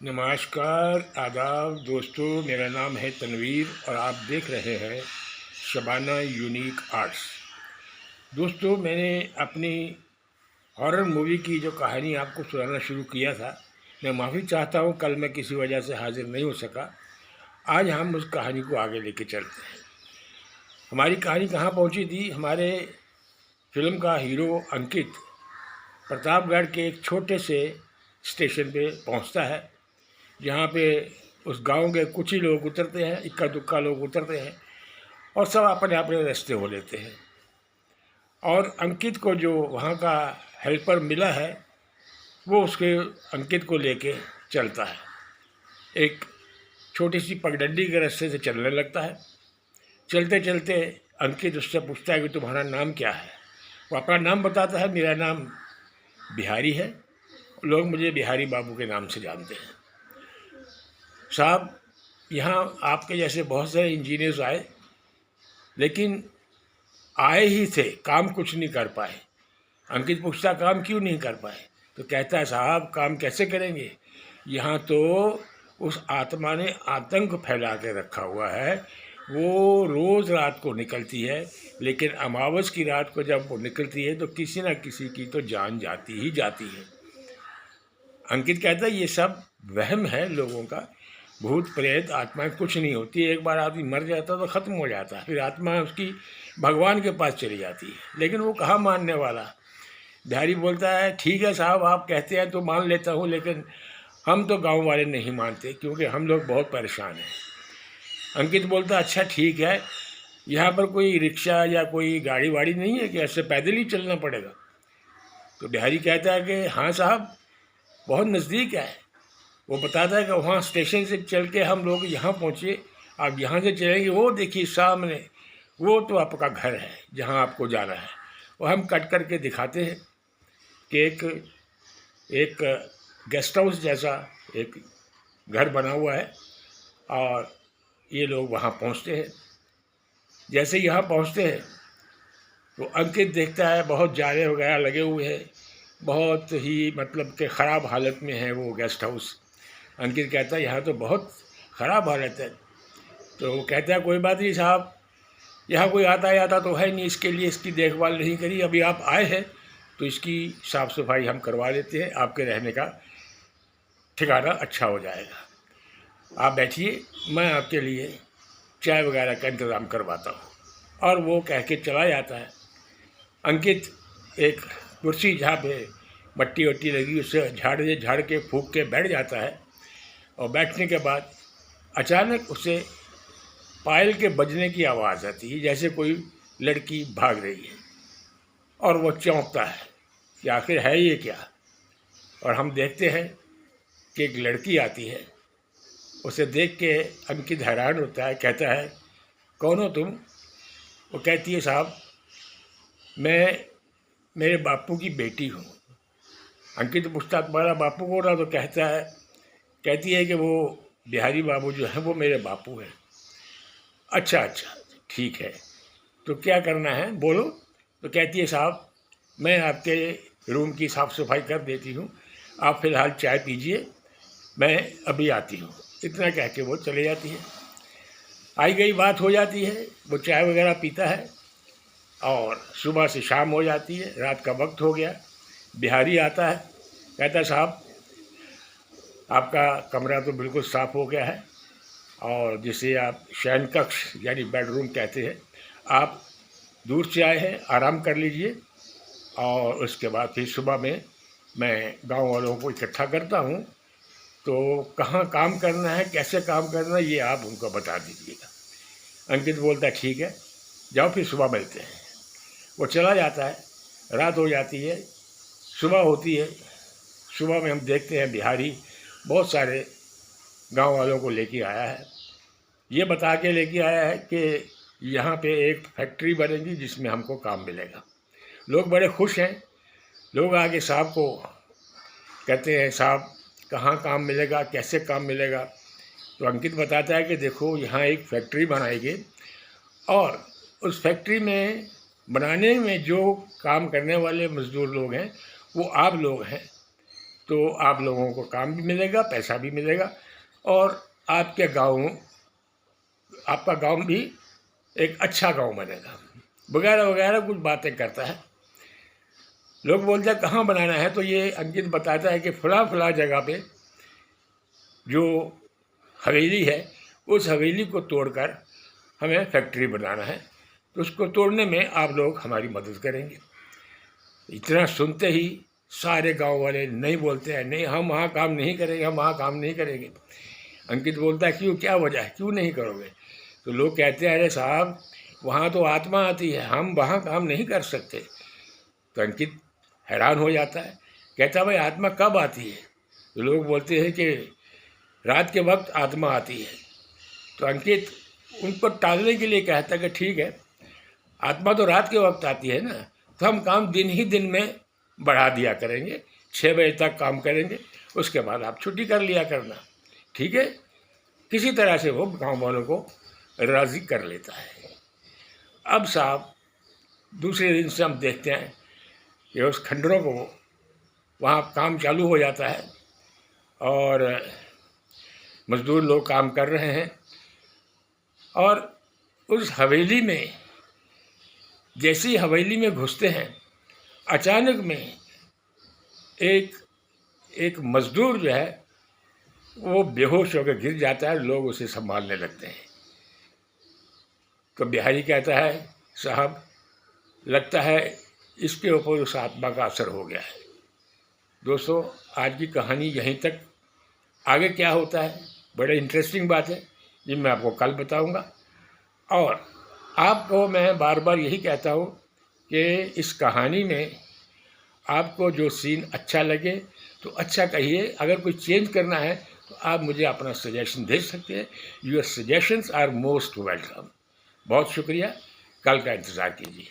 नमस्कार, आदाब दोस्तों। मेरा नाम है तनवीर और आप देख रहे हैं शबाना यूनिक आर्ट्स। दोस्तों, मैंने अपनी हॉरर मूवी की जो कहानी आपको सुनाना शुरू किया था, मैं माफ़ी चाहता हूँ कल मैं किसी वजह से हाजिर नहीं हो सका। आज हम उस कहानी को आगे लेके चलते हैं। हमारी कहानी कहाँ पहुँची थी? हमारे फिल्म का हीरो अंकित प्रतापगढ़ के एक छोटे से स्टेशन पे पहुँचता है, जहाँ पे उस गांव के कुछ ही लोग उतरते हैं, इक्का दुक्का लोग उतरते हैं और सब अपने अपने रास्ते हो लेते हैं। और अंकित को जो वहाँ का हेल्पर मिला है, वो उसके अंकित को लेके चलता है। एक छोटी सी पगडंडी के रास्ते से चलने लगता है। चलते चलते अंकित उससे पूछता है कि तुम्हारा नाम क्या है? वो अपना नाम बताता है, मेरा नाम बिहारी है, लोग मुझे बिहारी बाबू के नाम से जानते हैं। साहब, यहाँ आपके जैसे बहुत सारे इंजीनियर्स आए, लेकिन आए ही थे, काम कुछ नहीं कर पाए। अंकित पूछता काम क्यों नहीं कर पाए? तो कहता है साहब, काम कैसे करेंगे, यहाँ तो उस आत्मा ने आतंक फैला के रखा हुआ है। वो रोज़ रात को निकलती है, लेकिन अमावस की रात को जब वो निकलती है तो किसी न किसी की तो जान जाती ही जाती है। अंकित कहता है ये सब वहम है लोगों का, भूत प्रेत आत्माएं कुछ नहीं होती। एक बार आदमी मर जाता तो ख़त्म हो जाता है, फिर आत्मा उसकी भगवान के पास चली जाती है। लेकिन वो कहाँ मानने वाला। बिहारी बोलता है ठीक है साहब, आप कहते हैं तो मान लेता हूँ, लेकिन हम तो गांव वाले नहीं मानते, क्योंकि हम लोग बहुत परेशान हैं। अंकित बोलता अच्छा ठीक है, यहाँ पर कोई रिक्शा या कोई गाड़ी वाड़ी नहीं है कि ऐसे पैदल ही चलना पड़ेगा? तो बिहारी कहता है कि हाँ साहब, बहुत नज़दीक है। वो बताता है कि वहाँ स्टेशन से चल के हम लोग यहाँ पहुँचे, आप यहाँ से चलेंगे, वो देखिए सामने, वो तो आपका घर है जहाँ आपको जाना है। वो हम कट करके दिखाते हैं कि एक गेस्ट हाउस जैसा एक घर बना हुआ है और ये लोग वहाँ पहुँचते हैं। जैसे यहाँ पहुँचते हैं तो अंकित देखता है बहुत जाले वगैरह लगे हुए हैं, बहुत ही मतलब कि ख़राब हालत में है वो गेस्ट हाउस। अंकित कहता है यहाँ तो बहुत ख़राब हालत है। तो वो कहता है कोई बात नहीं साहब, यहाँ कोई आता जाता तो है नहीं, इसके लिए इसकी देखभाल नहीं करी, अभी आप आए हैं तो इसकी साफ़ सफाई हम करवा लेते हैं, आपके रहने का ठिकाना अच्छा हो जाएगा। आप बैठिए, मैं आपके लिए चाय वगैरह का इंतज़ाम करवाता हूँ। और वो कह के चला जाता है। अंकित एक कुर्सी जहाँ पे मट्टी वट्टी लगी उससे झाड़ के फूंक के बैठ जाता है। और बैठने के बाद अचानक उसे पायल के बजने की आवाज़ आती है, जैसे कोई लड़की भाग रही है। और वो चौंकता है कि आखिर है ये क्या। और हम देखते हैं कि एक लड़की आती है। उसे देख के अंकित हैरान होता है, कहता है कौन हो तुम? वो कहती है साहब, मैं मेरे बापू की बेटी हूँ। अंकित पूछता तुम्हारा बापू कौन रहा? तो कहती है कि वो बिहारी बाबू जो है वो मेरे बापू हैं। अच्छा अच्छा, ठीक है, तो क्या करना है बोलो? तो कहती है साहब, मैं आपके रूम की साफ़ सफाई कर देती हूँ, आप फ़िलहाल चाय पीजिए, मैं अभी आती हूँ। इतना कह के वो चले जाती है। आई गई बात हो जाती है, वो चाय वगैरह पीता है और सुबह से शाम हो जाती है, रात का वक्त हो गया। बिहारी आता है, कहता है साहब, आपका कमरा तो बिल्कुल साफ़ हो गया है और जिसे आप शयन कक्ष यानी बेडरूम कहते हैं, आप दूर से आए हैं, आराम कर लीजिए। और उसके बाद फिर सुबह में मैं गांव वालों को इकट्ठा करता हूं, तो कहाँ काम करना है, कैसे काम करना है, ये आप उनको बता दीजिएगा। अंकित बोलता है ठीक है, जाओ फिर सुबह मिलते हैं। वो चला जाता है, रात हो जाती है, सुबह होती है। सुबह में हम देखते हैं बिहारी बहुत सारे गांव वालों को लेके आया है। ये बता के लेके आया है कि यहाँ पे एक फैक्ट्री बनेगी जिसमें हमको काम मिलेगा। लोग बड़े खुश हैं। लोग आके साहब को कहते हैं साहब कहाँ काम मिलेगा, कैसे काम मिलेगा? तो अंकित बताता है कि देखो यहाँ एक फैक्ट्री बनाएगी और उस फैक्ट्री में बनाने में जो काम करने वाले मज़दूर लोग हैं वो आप लोग हैं। तो आप लोगों को काम भी मिलेगा, पैसा भी मिलेगा और आपका गांव भी एक अच्छा गांव बनेगा, वगैरह वगैरह कुछ बातें करता है। लोग बोलते हैं कहाँ बनाना है, तो ये अंकित बताता है कि फला जगह पे जो हवेली है उस हवेली को तोड़कर हमें फैक्ट्री बनाना है, तो उसको तोड़ने में आप लोग हमारी मदद करेंगे। इतना सुनते ही सारे गांव वाले नहीं बोलते हैं, नहीं हम वहाँ काम नहीं करेंगे, हम वहाँ काम नहीं करेंगे। अंकित बोलता है क्यों, क्या वजह है, क्यों नहीं करोगे? तो लोग कहते हैं अरे साहब वहाँ तो आत्मा आती है, हम वहाँ काम नहीं कर सकते। तो अंकित हैरान हो जाता है, कहता है भाई आत्मा कब आती है? तो लोग बोलते हैं कि रात के वक्त आत्मा आती है। तो अंकित उनको टालने के लिए कहता है कि ठीक है, आत्मा तो रात के वक्त आती है ना, तो हम काम दिन ही दिन में बढ़ा दिया करेंगे, 6 बजे तक काम करेंगे, उसके बाद आप छुट्टी कर लिया करना, ठीक है। किसी तरह से वो गांव वालों को राज़ी कर लेता है। अब साहब दूसरे दिन से हम देखते हैं कि उस खंडरों को वहाँ काम चालू हो जाता है और मज़दूर लोग काम कर रहे हैं और उस हवेली में जैसे ही हवेली में घुसते हैं, अचानक में एक मज़दूर जो है वो बेहोश होकर गिर जाता है, लोग उसे संभालने लगते हैं। तो बिहारी कहता है साहब लगता है इसके ऊपर उस आत्मा का असर हो गया है। दोस्तों आज की कहानी यहीं तक, आगे क्या होता है बड़े इंटरेस्टिंग बात है, ये मैं आपको कल बताऊंगा। और आपको मैं बार बार यही कहता हूँ कि इस कहानी में आपको जो सीन अच्छा लगे तो अच्छा कहिए, अगर कोई चेंज करना है तो आप मुझे अपना सजेशन दे सकते हैं। Your suggestions are most welcome. बहुत शुक्रिया, कल का इंतज़ार कीजिए।